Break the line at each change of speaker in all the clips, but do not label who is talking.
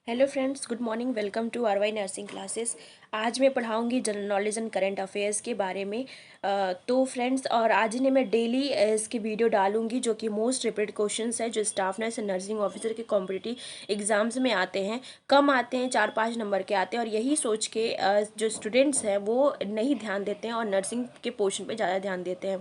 Hello friends, good morning. Welcome to RY nursing classes. आज मैं पढ़ाऊंगी general knowledge and current affairs के बारे में। तो फ्रेंड्स, और आज ने मैं डेली इसकी वीडियो डालूंगी जो कि मोस्ट रिपीटेड क्वेश्चंस है जो staff nurse and nursing officer के कॉम्पिटिटिव एग्जाम्स में आते हैं। कम आते हैं, 4-5 नंबर के आते हैं, और यही सोच के जो स्टूडेंट्स हैं वो नहीं ध्यान देते हैं और नर्सिंग के पोर्शन पर ज़्यादा ध्यान देते हैं।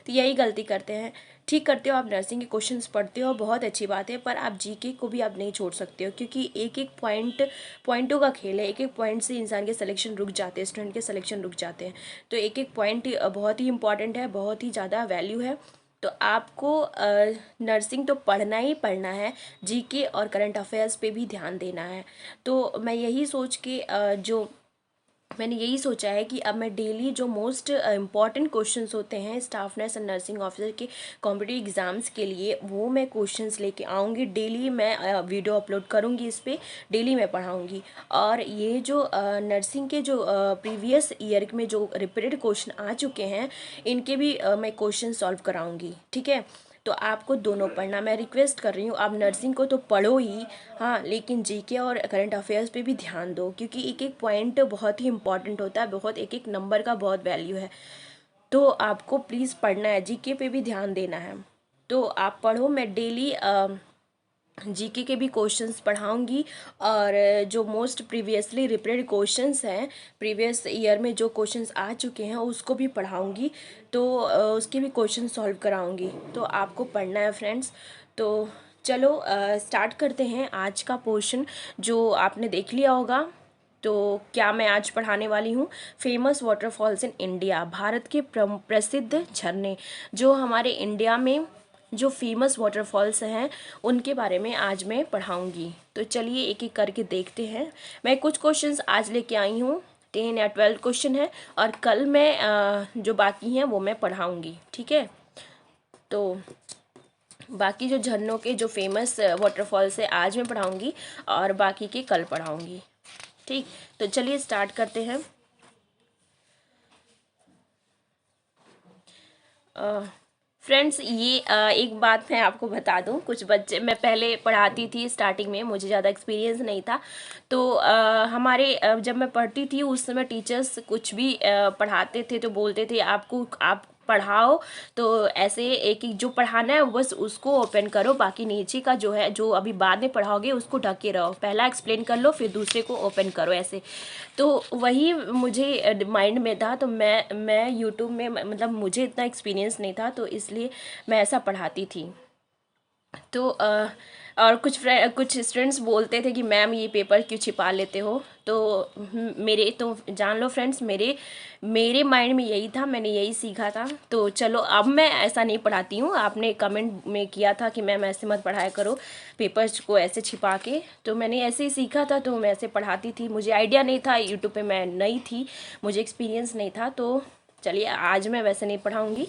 तो यही गलती करते हैं। ठीक करते हो, आप नर्सिंग के क्वेश्चंस पढ़ते हो, बहुत अच्छी बात है, पर आप जीके को भी आप नहीं छोड़ सकते हो, क्योंकि एक एक पॉइंटों का खेल है। एक एक पॉइंट से इंसान के सिलेक्शन रुक जाते हैं, स्टूडेंट के सिलेक्शन रुक जाते हैं। तो एक एक पॉइंट बहुत ही इंपॉर्टेंट है, बहुत ही ज़्यादा वैल्यू है। तो आपको नर्सिंग तो पढ़ना ही पढ़ना है, जीके और करंट अफेयर्स पे भी ध्यान देना है। तो मैं यही सोच के मैंने यही सोचा है कि अब मैं डेली जो मोस्ट इम्पॉर्टेंट क्वेश्चंस होते हैं staff nurse and nursing officer के कॉम्पिटिटिव एग्जाम्स के लिए, वो मैं क्वेश्चंस लेके आऊँगी। डेली मैं वीडियो अपलोड करूँगी, इस पर डेली मैं पढ़ाऊँगी। और ये जो नर्सिंग के जो प्रीवियस ईयर में जो रिपीटेड क्वेश्चन आ चुके हैं, इनके भी मैं क्वेश्चन सॉल्व कराऊँगी। ठीक है, तो आपको दोनों पढ़ना, मैं रिक्वेस्ट कर रही हूँ। आप नर्सिंग को तो पढ़ो ही, हाँ, लेकिन जीके और करंट अफेयर्स पे भी ध्यान दो, क्योंकि एक एक पॉइंट बहुत ही इंपॉर्टेंट होता है, बहुत एक एक नंबर का बहुत वैल्यू है। तो आपको प्लीज़ पढ़ना है, जीके पे भी ध्यान देना है। तो आप पढ़ो, मैं डेली जीके के भी क्वेश्चंस पढ़ाऊंगी, और जो मोस्ट प्रीवियसली रिपीटेड क्वेश्चंस हैं, प्रीवियस ईयर में जो क्वेश्चंस आ चुके हैं उसको भी पढ़ाऊंगी। तो उसके भी क्वेश्चन सॉल्व कराऊंगी। तो आपको पढ़ना है फ्रेंड्स। तो चलो स्टार्ट करते हैं आज का पोर्शन जो आपने देख लिया होगा। तो क्या मैं आज पढ़ाने वाली हूँ, famous waterfalls in India, Bharat के प्रसिद्ध झरने, जो हमारे इंडिया में जो फेमस वाटरफॉल्स हैं उनके बारे में आज मैं पढ़ाऊंगी। तो चलिए एक एक करके देखते हैं। मैं कुछ क्वेश्चंस आज लेके आई हूँ, 10 या 12 क्वेश्चन है, और कल मैं जो बाकी हैं वो मैं पढ़ाऊंगी। ठीक है, तो बाकी जो झरनों के जो फेमस वाटरफॉल्स है आज मैं पढ़ाऊंगी, और बाकी के कल पढ़ाऊंगी। ठीक, तो चलिए स्टार्ट करते हैं। फ्रेंड्स, ये एक बात मैं आपको बता दूं, कुछ बच्चे, मैं पहले पढ़ाती थी स्टार्टिंग में, मुझे ज़्यादा एक्सपीरियंस नहीं था। तो हमारे जब मैं पढ़ती थी उस समय टीचर्स कुछ भी पढ़ाते थे तो बोलते थे आपको, आप पढ़ाओ तो ऐसे एक एक जो पढ़ाना है बस उसको ओपन करो, बाकी नीचे का जो है, जो अभी बाद में पढ़ाओगे उसको ढके रहो, पहला एक्सप्लेन कर लो फिर दूसरे को ओपन करो, ऐसे। तो वही मुझे माइंड में था। तो मैं यूट्यूब में, मतलब मुझे इतना एक्सपीरियंस नहीं था, तो इसलिए मैं ऐसा पढ़ाती थी। तो और कुछ स्टूडेंट्स बोलते थे कि मैम ये पेपर क्यों छिपा लेते हो। तो मेरे तो जान लो फ्रेंड्स, मेरे माइंड में यही था, मैंने यही सीखा था। तो चलो, अब मैं ऐसा नहीं पढ़ाती हूँ। आपने कमेंट में किया था कि मैम ऐसे मत पढ़ाया करो, पेपर्स को ऐसे छिपा के। तो मैंने ऐसे ही सीखा था, तो मैं ऐसे पढ़ाती थी। मुझे आइडिया नहीं था, यूट्यूब पे मैं नई थी, मुझे एक्सपीरियंस नहीं था। तो चलिए, आज मैं वैसे नहीं पढ़ाऊँगी।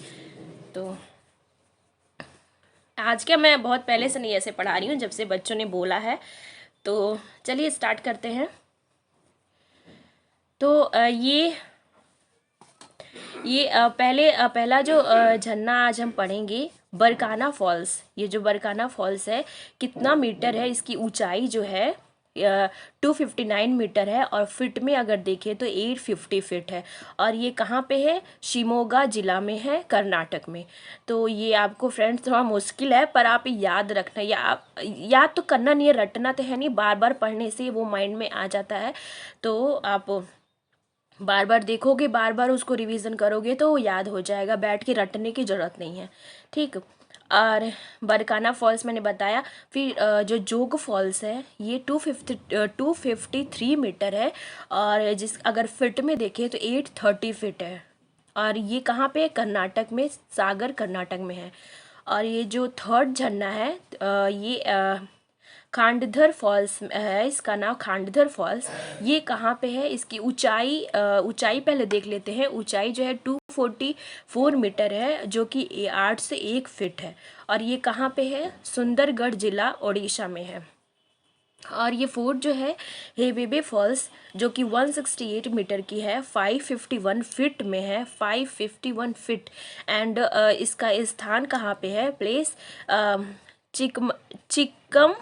तो आज क्या, मैं बहुत पहले से नहीं ऐसे पढ़ा रही हूँ, जब से बच्चों ने बोला है। तो चलिए स्टार्ट करते हैं। तो पहला जो झरना आज हम पढ़ेंगे, बरकाना फॉल्स। ये जो बरकाना फॉल्स है, कितना मीटर है, इसकी ऊंचाई जो है 259 मीटर है, और फिट में अगर देखें तो 850 फीट है। और ये कहाँ पे है, शिमोगा जिला में है, कर्नाटक में। तो ये आपको फ्रेंड्स थोड़ा मुश्किल है, पर आप याद रखना, या आप याद तो करना नहीं है, रटना तो है नहीं, बार बार पढ़ने से वो माइंड में आ जाता है। तो आप बार बार देखोगे, बार बार उसको रिवीजन करोगे तो याद हो जाएगा, बैठ के रटने की ज़रूरत नहीं है। ठीक, और बरकाना फॉल्स मैंने बताया। फिर जो जोग फॉल्स है, ये 253 मीटर है, और अगर फिट में देखें तो 830 फीट है। और ये कहाँ पे है, कर्नाटक में, सागर कर्नाटक में है। और ये जो थर्ड झरना है, ये खांडधर फॉल्स है, इसका नाम खांडधर फॉल्स। ये कहाँ पे है, इसकी ऊंचाई पहले देख लेते हैं। ऊंचाई जो है 244 मीटर है, जो कि 8 से 1 फीट है। और ये कहाँ पे है, सुंदरगढ़ जिला उड़ीसा में है। और ये फोर्ट जो है, हेबेबे फॉल्स, जो कि 168 मीटर की है, 551 फीट में है, 551 फीट। एंड इसका स्थान कहाँ पे है, प्लेस चिकम चिकम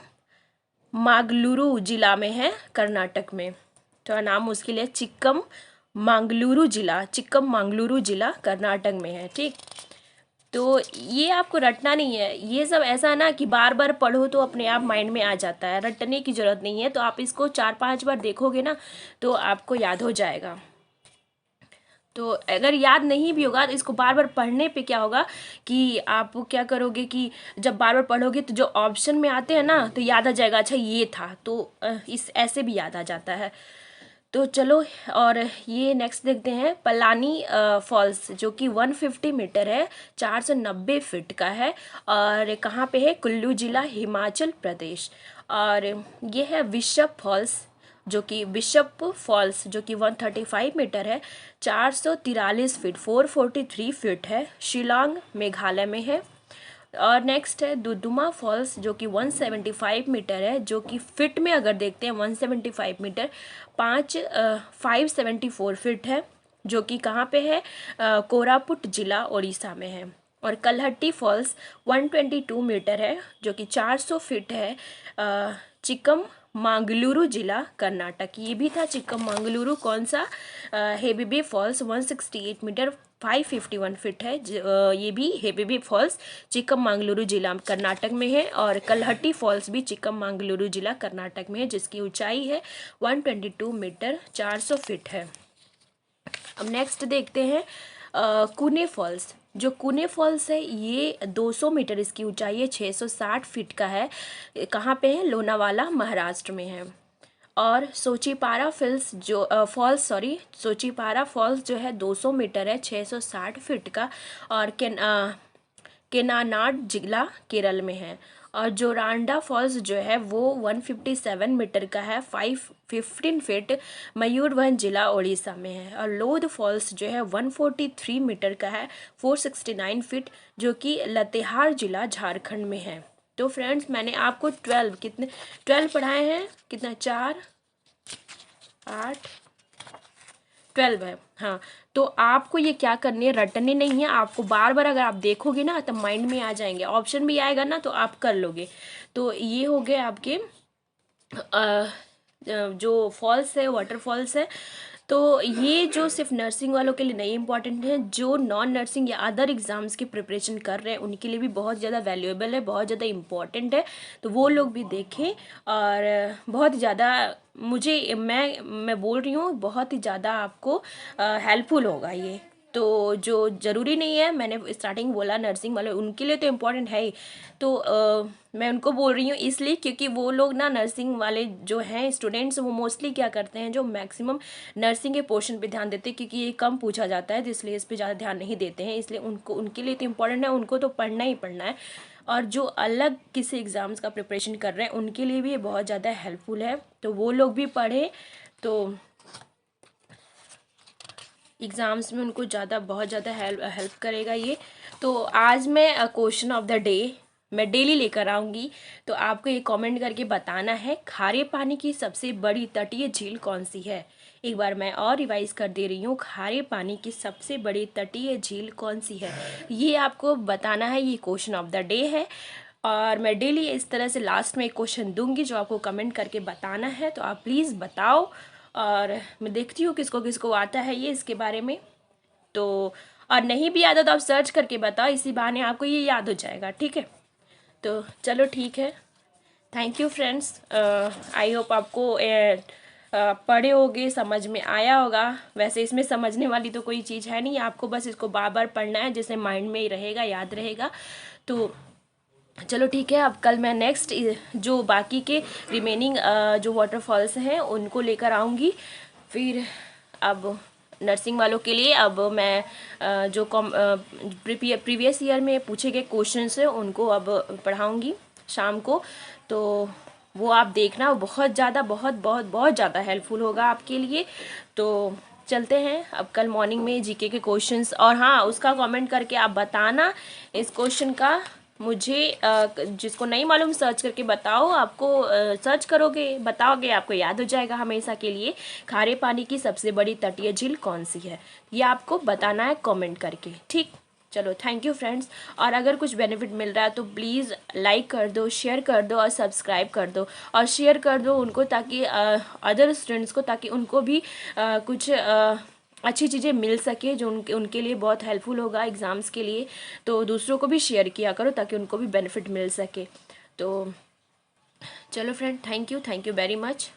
मागलुरु जिला में है, कर्नाटक में। तो नाम मुश्किल है, चिक्कमंगलुरु जिला कर्नाटक में है। ठीक, तो ये आपको रटना नहीं है, ये सब ऐसा ना कि बार बार पढ़ो तो अपने आप माइंड में आ जाता है, रटने की ज़रूरत नहीं है। तो आप इसको 4-5 बार देखोगे ना तो आपको याद हो जाएगा। तो अगर याद नहीं भी होगा तो इसको बार बार पढ़ने पे क्या होगा कि आप क्या करोगे कि जब बार बार पढ़ोगे तो जो ऑप्शन में आते हैं ना तो याद आ जाएगा, अच्छा ये था, तो इस ऐसे भी याद आ जाता है। तो चलो, और ये नेक्स्ट देखते हैं, पलानी फॉल्स, जो कि 150 मीटर है, 490 फीट का है, और कहाँ पे है, कुल्लू जिला, हिमाचल प्रदेश। और ये है बिशप फॉल्स जो कि 135 मीटर है, 443 फीट, 443 फीट है, शिलोंग मेघालय में है। और नेक्स्ट है दुदुमा फॉल्स जो कि 175 मीटर है, जो कि फिट में अगर देखते हैं 175 मीटर 574 फीट है, जो कि कहाँ पे है, कोरापुट जिला उड़ीसा में है। और कलहट्टी फॉल्स 122 मीटर है, जो कि 400 फीट है, चिक्कमंगलुरु जिला कर्नाटक। ये भी था चिक्कमंगलुरु, कौन सा, हेबिबी फॉल्स 168 मीटर 551 फीट है, ये भी हेबिबी फॉल्स चिक्कमंगलुरु जिला कर्नाटक में है। और कलहट्टी फॉल्स भी चिक्कमंगलुरु जिला कर्नाटक में है, जिसकी ऊंचाई है 122 मीटर 400 फीट है। अब नेक्स्ट देखते हैं कुने फॉल्स। जो कुने फॉल्स है ये 200 मीटर इसकी ऊंचाई है, 660 फीट का है, कहाँ पे है, लोनावाला महाराष्ट्र में है। और सोचीपारा फॉल्स जो है 200 मीटर है, 660 फीट का, और केनानाड जिला केरल में है। और जोरांडा फॉल्स जो है वो 157 मीटर का है, 515 फीट, मयूरभंज जिला उड़ीसा में है। और लोध फॉल्स जो है 143 मीटर का है, 469 फीट, जो कि लातेहार जिला झारखंड में है। तो फ्रेंड्स, मैंने आपको 12 पढ़ाए हैं, कितना, 4 8 12 है। हाँ, तो आपको ये क्या करनी है, रटने नहीं है, आपको बार बार अगर आप देखोगे ना तो माइंड में आ जाएंगे, ऑप्शन भी आएगा ना तो आप कर लोगे। तो ये हो गए आपके जो फॉल्स है, वाटरफॉल्स है। तो ये जो सिर्फ नर्सिंग वालों के लिए नहीं इम्पॉर्टेंट है, जो नॉन नर्सिंग या अदर एग्ज़ाम्स की प्रिपरेशन कर रहे हैं उनके लिए भी बहुत ज़्यादा वैल्यूएबल है, बहुत ज़्यादा इम्पॉर्टेंट है। तो वो लोग भी देखें, और बहुत ज़्यादा मैं बोल रही हूँ, बहुत ही ज़्यादा आपको हेल्पफुल होगा ये। तो जो ज़रूरी नहीं है, मैंने स्टार्टिंग बोला नर्सिंग वाले उनके लिए तो इम्पोर्टेंट है ही। तो मैं उनको बोल रही हूँ इसलिए क्योंकि वो लोग ना, नर्सिंग वाले जो हैं स्टूडेंट्स, वो मोस्टली क्या करते हैं, जो मैक्सिमम नर्सिंग के पोर्शन पे ध्यान देते हैं, क्योंकि ये कम पूछा जाता है, तो इसलिए इस पर ज़्यादा ध्यान नहीं देते हैं। इसलिए उनके लिए तो इम्पोर्टेंट है, उनको तो पढ़ना ही पढ़ना है। और जो अलग किसी एग्ज़ाम्स का प्रिपरेशन कर रहे हैं उनके लिए भी ये बहुत ज़्यादा हेल्पफुल है, तो वो लोग भी पढ़ें, तो एग्ज़ाम्स में उनको बहुत ज़्यादा हेल्प करेगा ये। तो आज मैं क्वेश्चन ऑफ द डे मैं डेली लेकर आऊँगी, तो आपको ये कमेंट करके बताना है, खारे पानी की सबसे बड़ी तटीय झील कौन सी है। एक बार मैं और रिवाइज कर दे रही हूँ, खारे पानी की सबसे बड़ी तटीय झील कौन सी है, ये आपको बताना है, ये क्वेश्चन ऑफ द डे है। और मैं डेली इस तरह से लास्ट में एक क्वेश्चन दूंगी जो आपको कमेंट करके बताना है, तो आप प्लीज़ बताओ, और मैं देखती हूँ किसको किसको आता है ये इसके बारे में। तो और नहीं भी आता तो आप सर्च करके बताओ, इसी बहाने आपको ये याद हो जाएगा, ठीक है। तो चलो ठीक है, thank you friends, I hope आपको पढ़े होगे, समझ में आया होगा। वैसे इसमें समझने वाली तो कोई चीज़ है नहीं, आपको बस इसको बार बार पढ़ना है, जिससे माइंड में ही रहेगा, याद रहेगा। तो चलो ठीक है, अब कल मैं नेक्स्ट जो बाकी के रिमेनिंग जो वाटरफॉल्स हैं उनको लेकर आऊँगी। फिर अब नर्सिंग वालों के लिए अब मैं जो प्रीवियस ईयर में पूछे गए क्वेश्चंस हैं उनको अब पढ़ाऊँगी शाम को। तो वो आप देखना, बहुत ज़्यादा बहुत ज़्यादा हेल्पफुल होगा आपके लिए। तो चलते हैं अब कल मॉर्निंग में जीके के क्वेश्चंस, और हाँ, उसका कमेंट करके आप बताना इस क्वेश्चन का मुझे, जिसको नहीं मालूम सर्च करके बताओ, आपको सर्च करोगे बताओगे आपको याद हो जाएगा हमेशा के लिए, खारे पानी की सबसे बड़ी तटीय झील कौन सी है, ये आपको बताना है कमेंट करके, ठीक। चलो थैंक यू फ्रेंड्स। और अगर कुछ बेनिफिट मिल रहा है तो प्लीज़ लाइक कर दो, शेयर कर दो और सब्सक्राइब कर दो, और शेयर कर दो उनको ताकि अदर स्टूडेंट्स को, ताकि उनको भी कुछ अच्छी चीज़ें मिल सके जो उनके लिए बहुत हेल्पफुल होगा एग्ज़ाम्स के लिए। तो दूसरों को भी शेयर किया करो ताकि उनको भी बेनिफिट मिल सके। तो चलो friend, thank you very much.